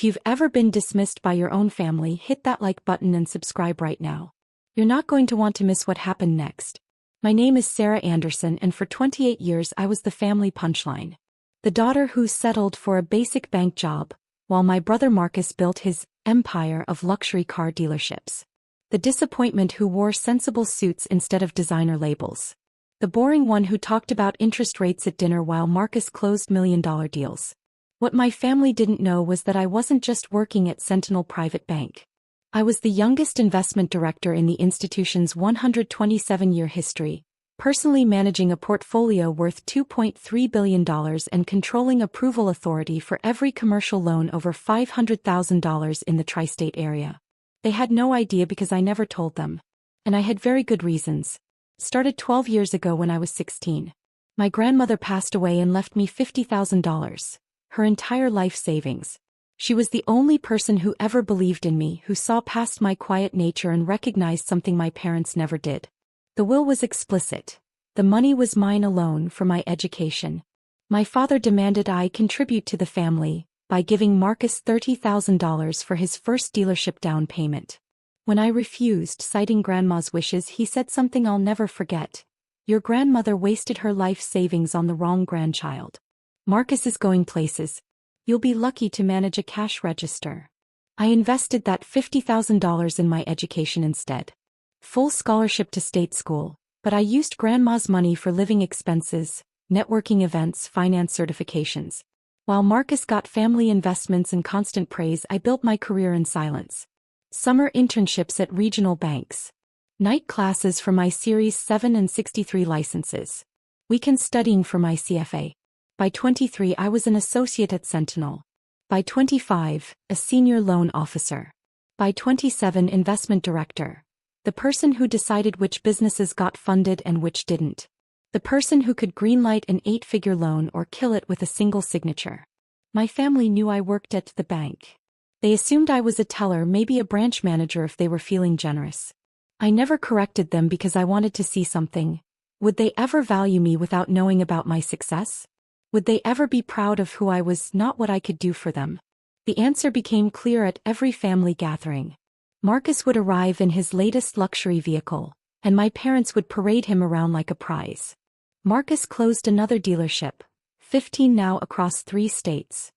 If you've ever been dismissed by your own family, hit that like button and subscribe right now. You're not going to want to miss what happened next. My name is Sarah Anderson, and for 28 years I was the family punchline. The daughter who settled for a basic bank job, while my brother Marcus built his empire of luxury car dealerships. The disappointment who wore sensible suits instead of designer labels. The boring one who talked about interest rates at dinner while Marcus closed million-dollar deals. What my family didn't know was that I wasn't just working at Sentinel Private Bank. I was the youngest investment director in the institution's 127-year history, personally managing a portfolio worth $2.3 billion and controlling approval authority for every commercial loan over $500,000 in the tri-state area. They had no idea because I never told them. And I had very good reasons. Started 12 years ago when I was 16. My grandmother passed away and left me $50,000, her entire life savings. She was the only person who ever believed in me, who saw past my quiet nature and recognized something my parents never did. The will was explicit. The money was mine alone for my education. My father demanded I contribute to the family by giving Marcus $30,000 for his first dealership down payment. When I refused, citing grandma's wishes, he said something I'll never forget. Your grandmother wasted her life savings on the wrong grandchild. Marcus is going places. You'll be lucky to manage a cash register. I invested that $50,000 in my education instead. Full scholarship to state school, but I used grandma's money for living expenses, networking events, finance certifications. While Marcus got family investments and constant praise, I built my career in silence. Summer internships at regional banks. Night classes for my Series 7 and 63 licenses. Weekend studying for my CFA. By 23 I was an associate at Sentinel. By 25, a senior loan officer. By 27, investment director. The person who decided which businesses got funded and which didn't. The person who could greenlight an 8-figure loan or kill it with a single signature. My family knew I worked at the bank. They assumed I was a teller, maybe a branch manager if they were feeling generous. I never corrected them because I wanted to see something. Would they ever value me without knowing about my success? Would they ever be proud of who I was, not what I could do for them? The answer became clear at every family gathering. Marcus would arrive in his latest luxury vehicle, and my parents would parade him around like a prize. Marcus closed another dealership, 15 now across 3 states.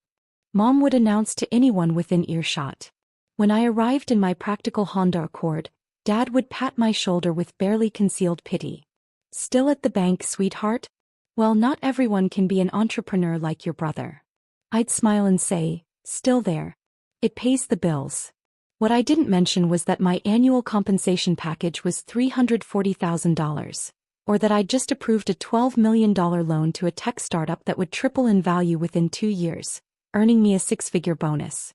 Mom would announce to anyone within earshot. When I arrived in my practical Honda Accord, Dad would pat my shoulder with barely concealed pity. Still at the bank, sweetheart? Well, not everyone can be an entrepreneur like your brother. I'd smile and say, still there. It pays the bills. What I didn't mention was that my annual compensation package was $340,000, or that I'd just approved a $12 million loan to a tech startup that would triple in value within 2 years, earning me a 6-figure bonus.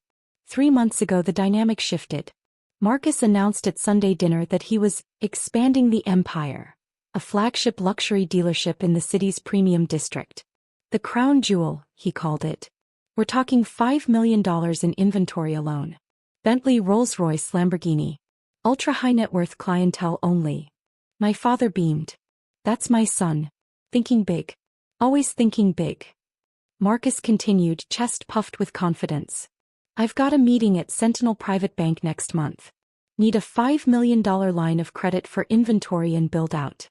3 months ago the dynamic shifted. Marcus announced at Sunday dinner that he was expanding the empire. A flagship luxury dealership in the city's premium district. The crown jewel, he called it. We're talking $5 million in inventory alone. Bentley, Rolls-Royce, Lamborghini. Ultra-high net worth clientele only. My father beamed. That's my son. Thinking big. Always thinking big. Marcus continued, chest puffed with confidence. I've got a meeting at Sentinel Private Bank next month. Need a $5 million line of credit for inventory and build-out.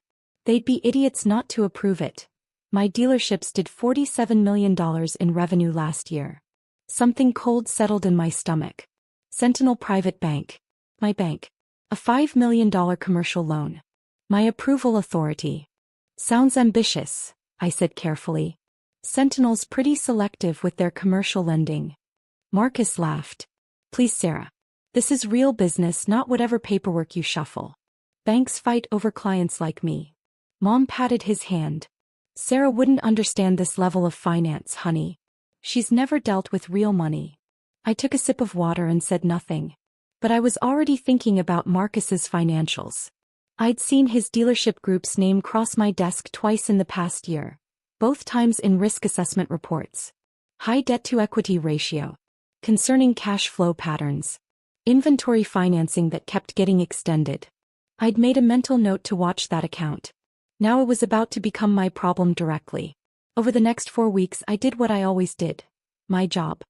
They'd be idiots not to approve it. My dealerships did $47 million in revenue last year. Something cold settled in my stomach. Sentinel Private Bank. My bank. A $5 million commercial loan. My approval authority. Sounds ambitious, I said carefully. Sentinel's pretty selective with their commercial lending. Marcus laughed. Please, Sarah. This is real business, not whatever paperwork you shuffle. Banks fight over clients like me. Mom patted his hand. Sarah wouldn't understand this level of finance, honey. She's never dealt with real money. I took a sip of water and said nothing. But I was already thinking about Marcus's financials. I'd seen his dealership group's name cross my desk twice in the past year, both times in risk assessment reports. High debt-to-equity ratio. Concerning cash flow patterns. Inventory financing that kept getting extended. I'd made a mental note to watch that account. Now it was about to become my problem directly. Over the next 4 weeks I did what I always did. My job.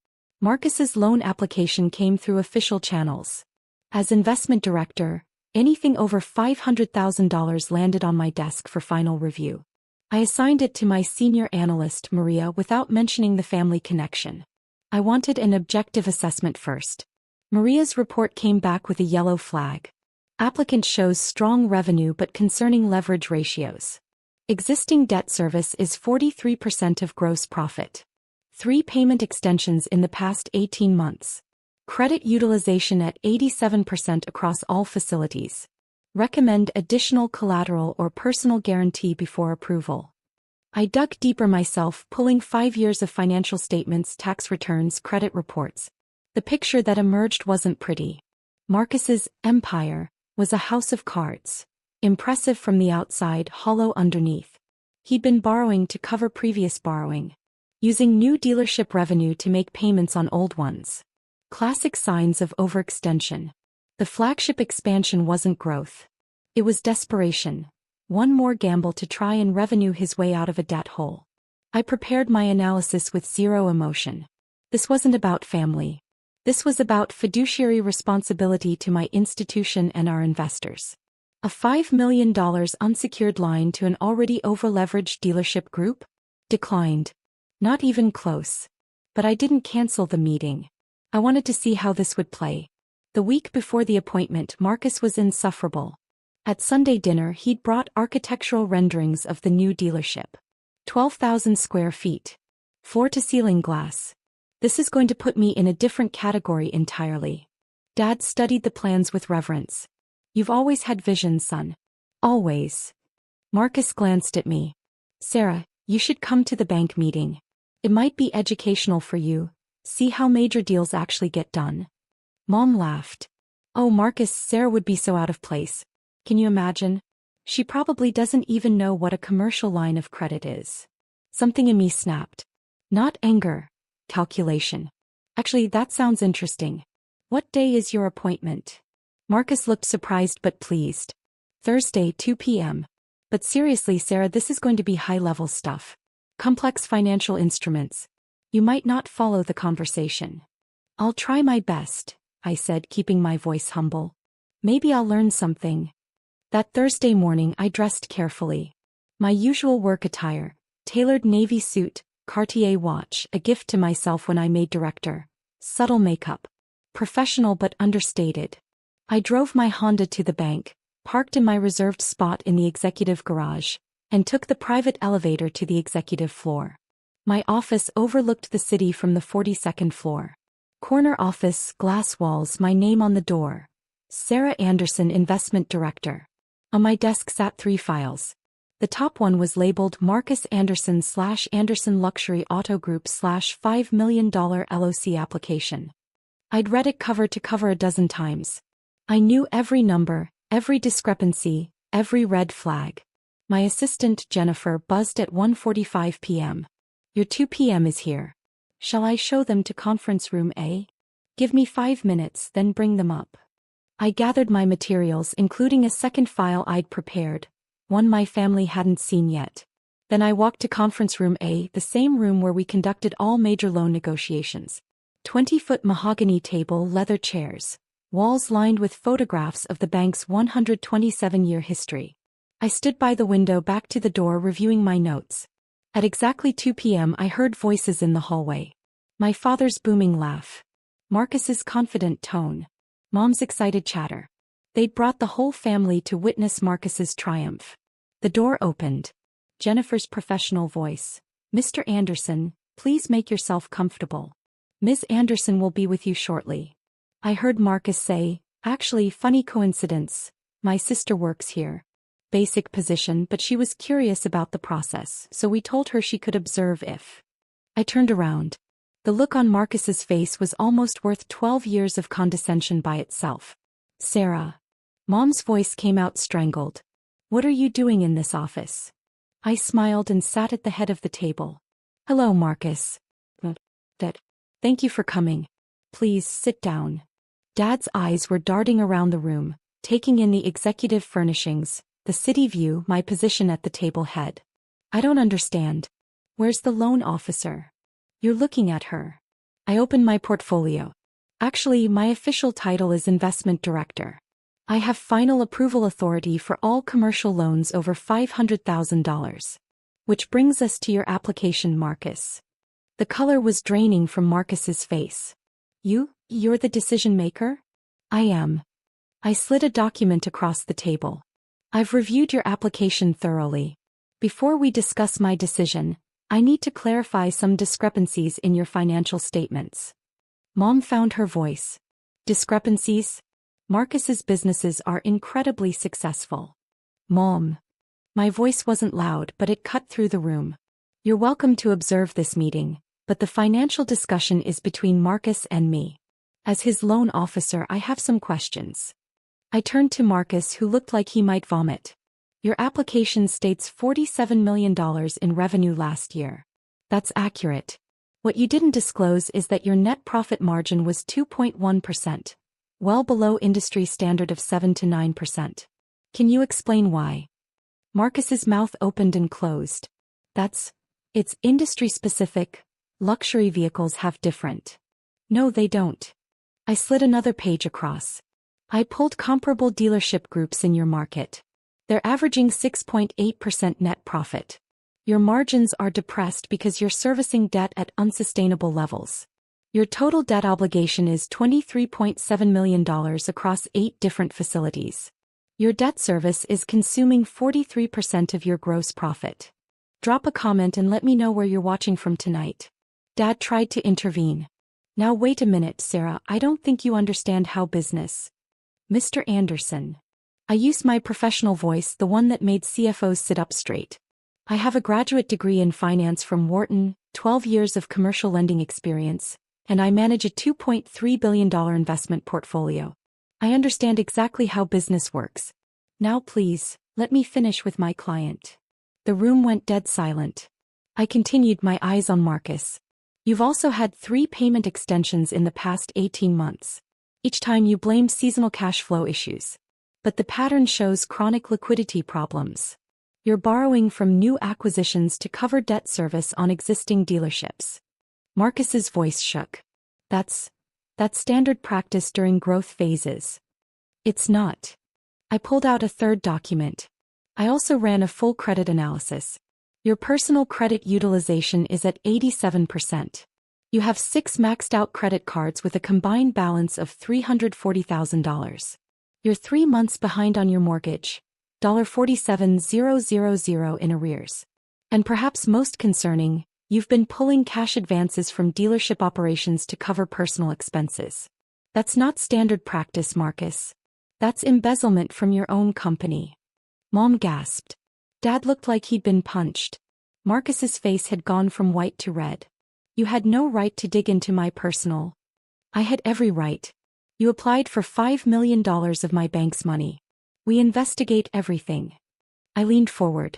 Marcus's loan application came through official channels. As investment director, anything over $500,000 landed on my desk for final review. I assigned it to my senior analyst, Maria, without mentioning the family connection. I wanted an objective assessment first. Maria's report came back with a yellow flag. Applicant shows strong revenue but concerning leverage ratios. Existing debt service is 43% of gross profit. 3 payment extensions in the past 18 months. Credit utilization at 87% across all facilities. Recommend additional collateral or personal guarantee before approval. I dug deeper myself, pulling 5 years of financial statements, tax returns, credit reports. The picture that emerged wasn't pretty. Marcus's empire was a house of cards. Impressive from the outside, hollow underneath. He'd been borrowing to cover previous borrowing. Using new dealership revenue to make payments on old ones. Classic signs of overextension. The flagship expansion wasn't growth. It was desperation. One more gamble to try and revenue his way out of a debt hole. I prepared my analysis with zero emotion. This wasn't about family. This was about fiduciary responsibility to my institution and our investors. A $5 million unsecured line to an already over-leveraged dealership group? Declined. Not even close. But I didn't cancel the meeting. I wanted to see how this would play. The week before the appointment, Marcus was insufferable. At Sunday dinner, he'd brought architectural renderings of the new dealership. 12,000 square feet. Floor-to-ceiling glass. This is going to put me in a different category entirely. Dad studied the plans with reverence. You've always had vision, son. Always. Marcus glanced at me. Sarah, you should come to the bank meeting. It might be educational for you. See how major deals actually get done. Mom laughed. Oh, Marcus, Sarah would be so out of place. Can you imagine? She probably doesn't even know what a commercial line of credit is. Something in me snapped. Not anger. Calculation. Actually, that sounds interesting. What day is your appointment? Marcus looked surprised but pleased. Thursday, 2 p.m. But seriously, Sarah, this is going to be high-level stuff. Complex financial instruments. You might not follow the conversation. I'll try my best, I said, keeping my voice humble. Maybe I'll learn something. That Thursday morning I dressed carefully. My usual work attire, tailored navy suit, Cartier watch, a gift to myself when I made director. Subtle makeup. Professional but understated. I drove my Honda to the bank, parked in my reserved spot in the executive garage, and took the private elevator to the executive floor. My office overlooked the city from the 42nd floor. Corner office, glass walls, my name on the door. Sarah Anderson, Investment Director. On my desk sat 3 files. The top one was labeled Marcus Anderson / Anderson Luxury Auto Group / $5 million LOC application. I'd read it cover to cover a dozen times. I knew every number, every discrepancy, every red flag. My assistant, Jennifer, buzzed at 1:45 p.m. Your 2 p.m. is here. Shall I show them to conference room A? Give me 5 minutes, then bring them up. I gathered my materials, including a second file I'd prepared, one my family hadn't seen yet. Then I walked to conference room A, the same room where we conducted all major loan negotiations. 20-foot mahogany table, leather chairs. Walls lined with photographs of the bank's 127-year history. I stood by the window back to the door reviewing my notes. At exactly 2 p.m. I heard voices in the hallway. My father's booming laugh. Marcus's confident tone. Mom's excited chatter. They'd brought the whole family to witness Marcus's triumph. The door opened. Jennifer's professional voice. Mr. Anderson, please make yourself comfortable. Ms. Anderson will be with you shortly. I heard Marcus say, actually, funny coincidence. My sister works here. Basic position, but she was curious about the process, so we told her she could observe if. I turned around. The look on Marcus's face was almost worth 12 years of condescension by itself. Sarah. Mom's voice came out strangled. What are you doing in this office? I smiled and sat at the head of the table. Hello, Marcus. Thank you for coming. Please sit down. Dad's eyes were darting around the room, taking in the executive furnishings, the city view, my position at the table head. I don't understand. Where's the loan officer? You're looking at her. I opened my portfolio. Actually, my official title is Investment Director. I have final approval authority for all commercial loans over $500,000. Which brings us to your application, Marcus. The color was draining from Marcus's face. You're the decision maker? I am. I slid a document across the table. I've reviewed your application thoroughly. Before we discuss my decision, I need to clarify some discrepancies in your financial statements. Mom found her voice. Discrepancies? Marcus's businesses are incredibly successful. Mom. My voice wasn't loud, but it cut through the room. You're welcome to observe this meeting, but the financial discussion is between Marcus and me. As his loan officer, I have some questions. I turned to Marcus, who looked like he might vomit. Your application states $47 million in revenue last year. That's accurate. What you didn't disclose is that your net profit margin was 2.1%, well below industry standard of 7 to 9%. Can you explain why? Marcus's mouth opened and closed. It's industry specific. Luxury vehicles have different. No, they don't. I slid another page across. I pulled comparable dealership groups in your market. They're averaging 6.8% net profit. Your margins are depressed because you're servicing debt at unsustainable levels. Your total debt obligation is $23.7 million across 8 different facilities. Your debt service is consuming 43% of your gross profit. Drop a comment and let me know where you're watching from tonight. Dad tried to intervene. Now wait a minute, Sarah, I don't think you understand how business. Mr. Anderson. I use my professional voice, the one that made CFOs sit up straight. I have a graduate degree in finance from Wharton, 12 years of commercial lending experience, and I manage a $2.3 billion investment portfolio. I understand exactly how business works. Now please, let me finish with my client. The room went dead silent. I continued, my eyes on Marcus. You've also had 3 payment extensions in the past 18 months. Each time you blamed seasonal cash flow issues. But the pattern shows chronic liquidity problems. You're borrowing from new acquisitions to cover debt service on existing dealerships. Marcus's voice shook. That's standard practice during growth phases. It's not. I pulled out a third document. I also ran a full credit analysis. Your personal credit utilization is at 87%. You have 6 maxed out credit cards with a combined balance of $340,000. You're 3 months behind on your mortgage, $47,000 in arrears. And perhaps most concerning, you've been pulling cash advances from dealership operations to cover personal expenses. That's not standard practice, Marcus. That's embezzlement from your own company. Mom gasped. Dad looked like he'd been punched. Marcus's face had gone from white to red. You had no right to dig into my personal. I had every right. You applied for $5 million of my bank's money. We investigate everything. I leaned forward.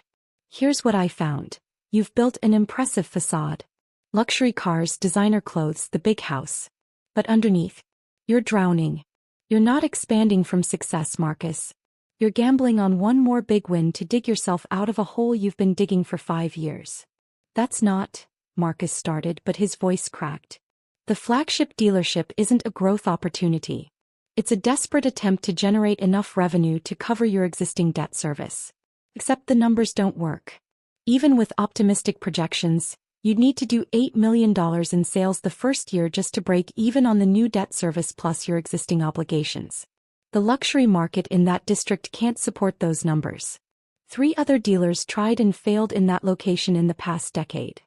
Here's what I found. You've built an impressive facade. Luxury cars, designer clothes, the big house. But underneath, you're drowning. You're not expanding from success, Marcus. You're gambling on one more big win to dig yourself out of a hole you've been digging for 5 years. That's not, Marcus started, but his voice cracked. The flagship dealership isn't a growth opportunity. It's a desperate attempt to generate enough revenue to cover your existing debt service. Except the numbers don't work. Even with optimistic projections, you'd need to do $8 million in sales the first year just to break even on the new debt service plus your existing obligations. The luxury market in that district can't support those numbers. 3 other dealers tried and failed in that location in the past decade.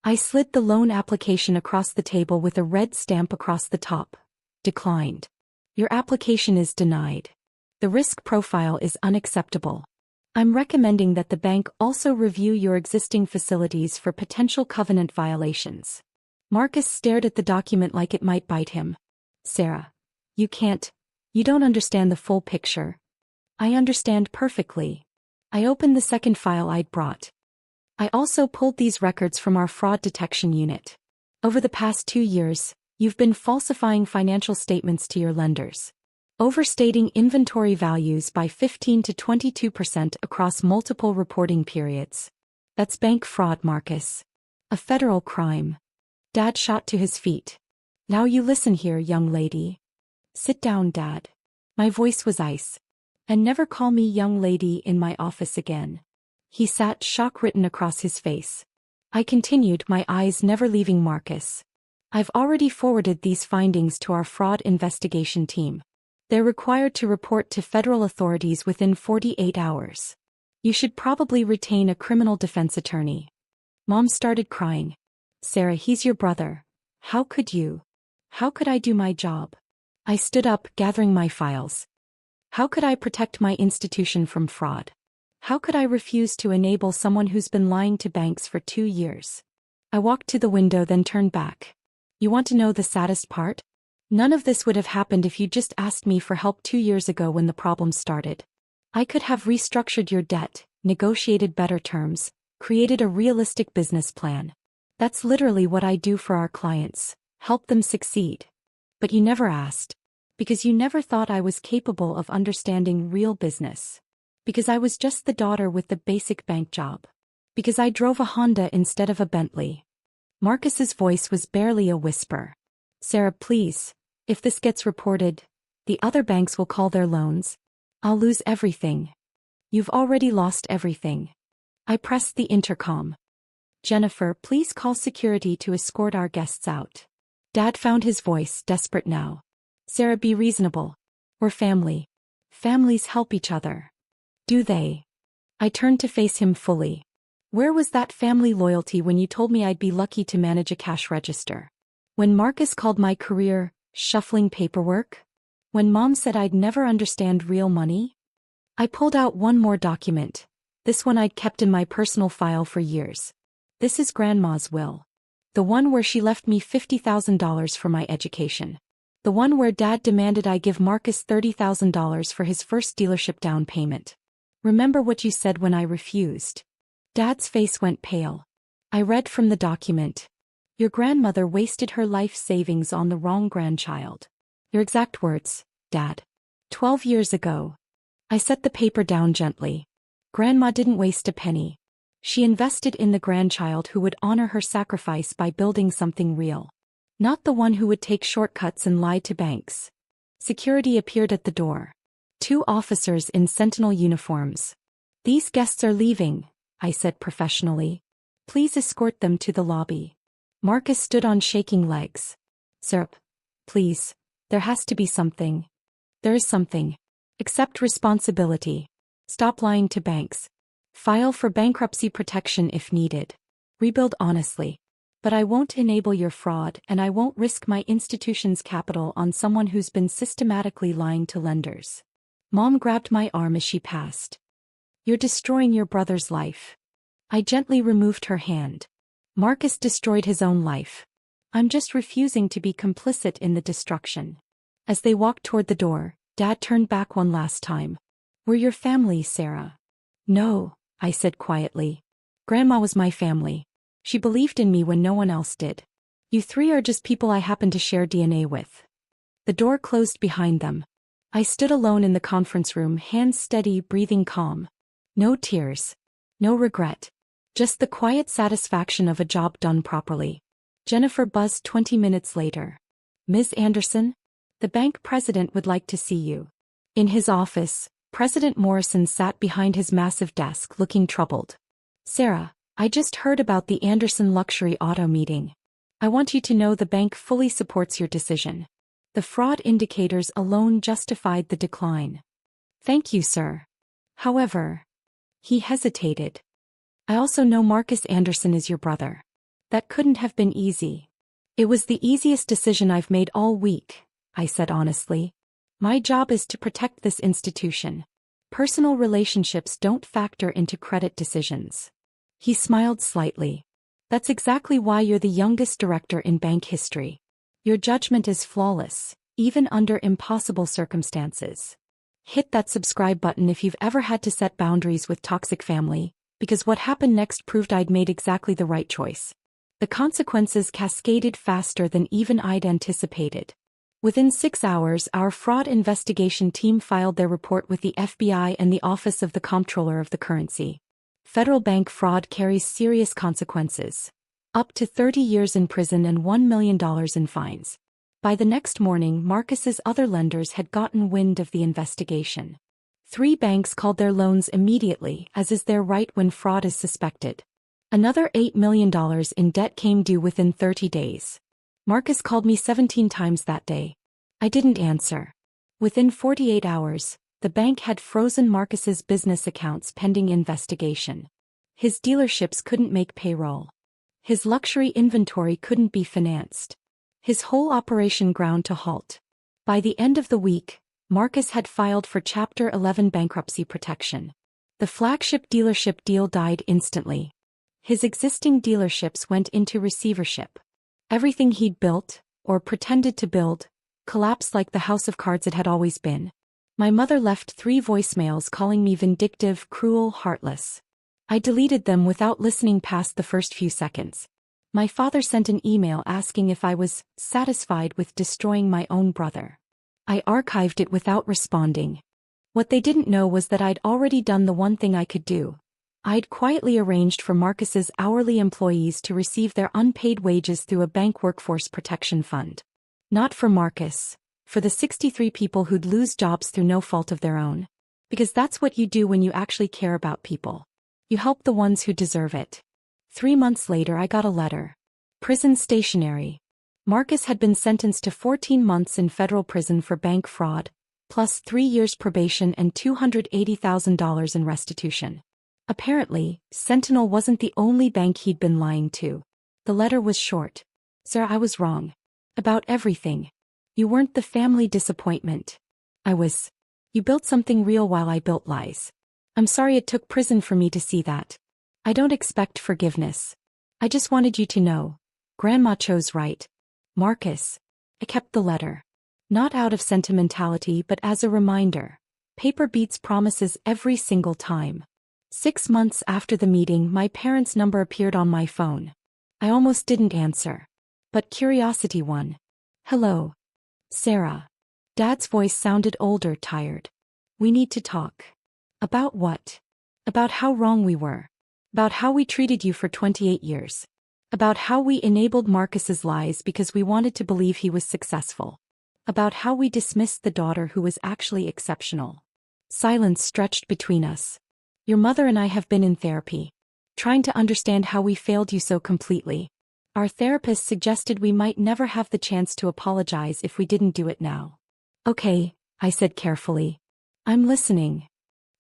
I slid the loan application across the table with a red stamp across the top. Declined. Your application is denied. The risk profile is unacceptable. I'm recommending that the bank also review your existing facilities for potential covenant violations. Marcus stared at the document like it might bite him. Sarah, you don't understand the full picture. I understand perfectly. I opened the second file I'd brought. I also pulled these records from our fraud detection unit. Over the past 2 years, you've been falsifying financial statements to your lenders. Overstating inventory values by 15 to 22% across multiple reporting periods. That's bank fraud, Marcus. A federal crime. Dad shot to his feet. Now you listen here, young lady. Sit down, Dad. My voice was ice. And never call me young lady in my office again. He sat, shock written across his face. I continued, my eyes never leaving Marcus. I've already forwarded these findings to our fraud investigation team. They're required to report to federal authorities within 48 hours. You should probably retain a criminal defense attorney. Mom started crying. Sarah, he's your brother. How could you? How could I do my job? I stood up, gathering my files. How could I protect my institution from fraud? How could I refuse to enable someone who's been lying to banks for 2 years? I walked to the window, then turned back. You want to know the saddest part? None of this would have happened if you just asked me for help 2 years ago when the problem started. I could have restructured your debt, negotiated better terms, created a realistic business plan. That's literally what I do for our clients, help them succeed. But you never asked. Because you never thought I was capable of understanding real business. Because I was just the daughter with the basic bank job. Because I drove a Honda instead of a Bentley. Marcus's voice was barely a whisper. Sarah, please, if this gets reported, the other banks will call their loans. I'll lose everything. You've already lost everything. I pressed the intercom. Jennifer, please call security to escort our guests out. Dad found his voice, desperate now. Sarah, be reasonable. We're family. Families help each other. Do they? I turned to face him fully. Where was that family loyalty when you told me I'd be lucky to manage a cash register? When Marcus called my career shuffling paperwork? When Mom said I'd never understand real money? I pulled out one more document. This one I'd kept in my personal file for years. This is Grandma's will. The one where she left me $50,000 for my education. The one where Dad demanded I give Marcus $30,000 for his first dealership down payment. Remember what you said when I refused? Dad's face went pale. I read from the document. Your grandmother wasted her life savings on the wrong grandchild. Your exact words, Dad. 12 years ago. I set the paper down gently. Grandma didn't waste a penny. She invested in the grandchild who would honor her sacrifice by building something real. Not the one who would take shortcuts and lie to banks. Security appeared at the door. 2 officers in sentinel uniforms. These guests are leaving, I said professionally. Please escort them to the lobby. Marcus stood on shaking legs. Sir, please, there has to be something. There is something. Accept responsibility. Stop lying to banks. File for bankruptcy protection if needed. Rebuild honestly. But I won't enable your fraud, and I won't risk my institution's capital on someone who's been systematically lying to lenders. Mom grabbed my arm as she passed. You're destroying your brother's life. I gently removed her hand. Marcus destroyed his own life. I'm just refusing to be complicit in the destruction. As they walked toward the door, Dad turned back one last time. We're your family, Sarah. No, I said quietly. Grandma was my family. She believed in me when no one else did. You 3 are just people I happen to share DNA with. The door closed behind them. I stood alone in the conference room, hands steady, breathing calm. No tears. No regret. Just the quiet satisfaction of a job done properly. Jennifer buzzed 20 minutes later. Ms. Anderson? The bank president would like to see you. In his office, President Morrison sat behind his massive desk looking troubled. Sarah, I just heard about the Anderson Luxury Auto meeting. I want you to know the bank fully supports your decision. The fraud indicators alone justified the decline. Thank you, sir. However, he hesitated. I also know Marcus Anderson is your brother. That couldn't have been easy. It was the easiest decision I've made all week, I said honestly. My job is to protect this institution. Personal relationships don't factor into credit decisions. He smiled slightly. That's exactly why you're the youngest director in bank history. Your judgment is flawless, even under impossible circumstances. Hit that subscribe button if you've ever had to set boundaries with toxic family, because what happened next proved I'd made exactly the right choice. The consequences cascaded faster than even I'd anticipated. Within 6 hours, our fraud investigation team filed their report with the FBI and the Office of the Comptroller of the Currency. Federal bank fraud carries serious consequences. Up to 30 years in prison and $1 million in fines. By the next morning, Marcus's other lenders had gotten wind of the investigation. 3 banks called their loans immediately, as is their right when fraud is suspected. Another $8 million in debt came due within 30 days. Marcus called me 17 times that day. I didn't answer. Within 48 hours, the bank had frozen Marcus's business accounts pending investigation. His dealerships couldn't make payroll. His luxury inventory couldn't be financed. His whole operation ground to halt. By the end of the week, Marcus had filed for Chapter 11 bankruptcy protection. The flagship dealership deal died instantly. His existing dealerships went into receivership. Everything he'd built, or pretended to build, collapsed like the house of cards it had always been. My mother left 3 voicemails calling me vindictive, cruel, heartless. I deleted them without listening past the first few seconds. My father sent an email asking if I was satisfied with destroying my own brother. I archived it without responding. What they didn't know was that I'd already done the one thing I could do. I'd quietly arranged for Marcus's hourly employees to receive their unpaid wages through a bank workforce protection fund. Not for Marcus, for the 63 people who'd lose jobs through no fault of their own. Because that's what you do when you actually care about people. You help the ones who deserve it. 3 months later I got a letter. Prison stationery. Marcus had been sentenced to 14 months in federal prison for bank fraud, plus 3 years probation and $280,000 in restitution. Apparently, Sentinel wasn't the only bank he'd been lying to. The letter was short. Sir, I was wrong. About everything. You weren't the family disappointment. I was. You built something real while I built lies. I'm sorry it took prison for me to see that. I don't expect forgiveness. I just wanted you to know. Grandma chose right. Marcus. I kept the letter. Not out of sentimentality but as a reminder. Paper beats promises every single time. 6 months after the meeting, my parents' number appeared on my phone. I almost didn't answer. But curiosity won. Hello. Sarah. Dad's voice sounded older, tired. We need to talk. About what? About how wrong we were. About how we treated you for 28 years. About how we enabled Marcus's lies because we wanted to believe he was successful. About how we dismissed the daughter who was actually exceptional. Silence stretched between us. Your mother and I have been in therapy. Trying to understand how we failed you so completely. Our therapist suggested we might never have the chance to apologize if we didn't do it now. Okay, I said carefully. I'm listening.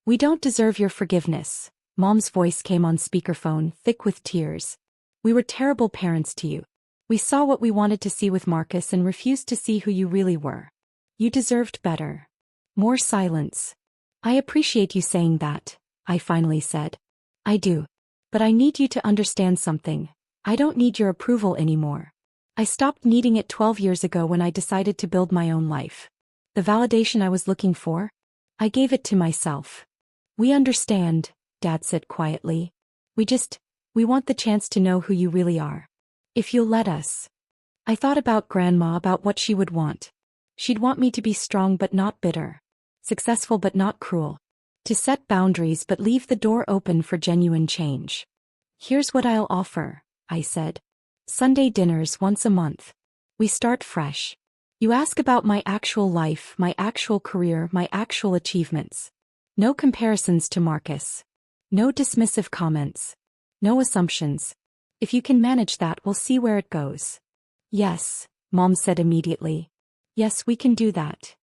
We don't deserve your forgiveness. Mom's voice came on speakerphone, thick with tears. We were terrible parents to you. We saw what we wanted to see with Marcus and refused to see who you really were. You deserved better. More silence. I appreciate you saying that, I finally said. I do. But I need you to understand something. I don't need your approval anymore. I stopped needing it 12 years ago when I decided to build my own life. The validation I was looking for? I gave it to myself. We understand, Dad said quietly. We want the chance to know who you really are. If you'll let us. I thought about Grandma, about what she would want. She'd want me to be strong but not bitter. Successful but not cruel. To set boundaries but leave the door open for genuine change. Here's what I'll offer, I said. Sunday dinners once a month. We start fresh. You ask about my actual life, my actual career, my actual achievements. No comparisons to Marcus. No dismissive comments. No assumptions. If you can manage that, we'll see where it goes. Yes, Mom said immediately. Yes, we can do that.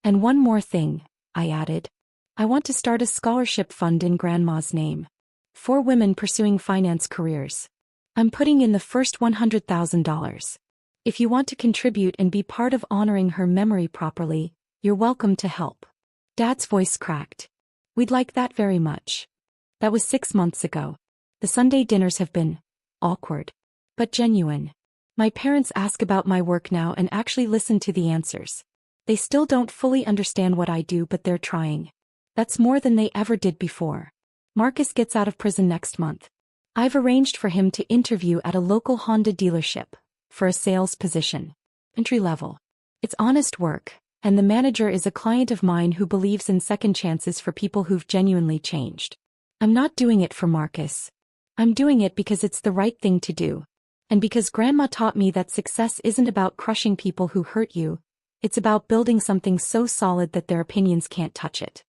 And one more thing, I added. I want to start a scholarship fund in Grandma's name. For women pursuing finance careers. I'm putting in the first $100,000. If you want to contribute and be part of honoring her memory properly, you're welcome to help. Dad's voice cracked. We'd like that very much. That was 6 months ago. The Sunday dinners have been awkward, but genuine. My parents ask about my work now and actually listen to the answers. They still don't fully understand what I do, but they're trying. That's more than they ever did before. Marcus gets out of prison next month. I've arranged for him to interview at a local Honda dealership for a sales position. Entry level. It's honest work, and the manager is a client of mine who believes in second chances for people who've genuinely changed. I'm not doing it for Marcus. I'm doing it because it's the right thing to do. And because Grandma taught me that success isn't about crushing people who hurt you, it's about building something so solid that their opinions can't touch it.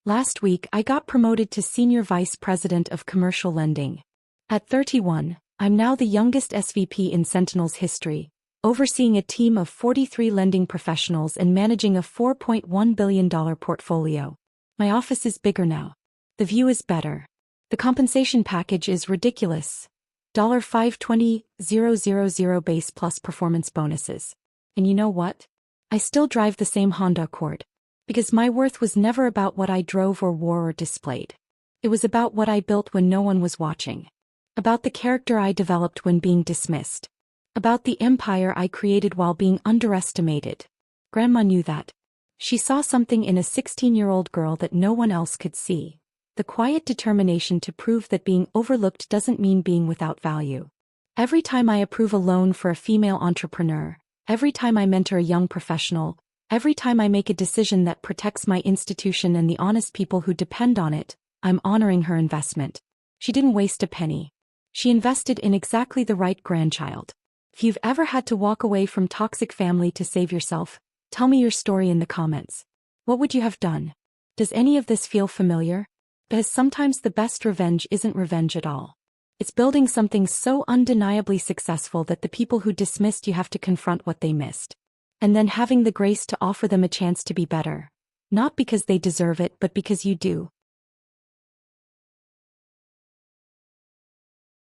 Last week I got promoted to Senior Vice President of Commercial Lending. At 31, I'm now the youngest SVP in Sentinel's history, overseeing a team of 43 lending professionals and managing a $4.1 billion portfolio. My office is bigger now. The view is better. The compensation package is ridiculous. $520,000 base plus performance bonuses. And you know what? I still drive the same Honda Accord. Because my worth was never about what I drove or wore or displayed. It was about what I built when no one was watching. About the character I developed when being dismissed. About the empire I created while being underestimated. Grandma knew that. She saw something in a 16-year-old girl that no one else could see. The quiet determination to prove that being overlooked doesn't mean being without value. Every time I approve a loan for a female entrepreneur, every time I mentor a young professional, every time I make a decision that protects my institution and the honest people who depend on it, I'm honoring her investment. She didn't waste a penny. She invested in exactly the right grandchild. If you've ever had to walk away from toxic family to save yourself, tell me your story in the comments. What would you have done? Does any of this feel familiar? Because sometimes the best revenge isn't revenge at all. It's building something so undeniably successful that the people who dismissed you have to confront what they missed. And then having the grace to offer them a chance to be better. Not because they deserve it but because you do.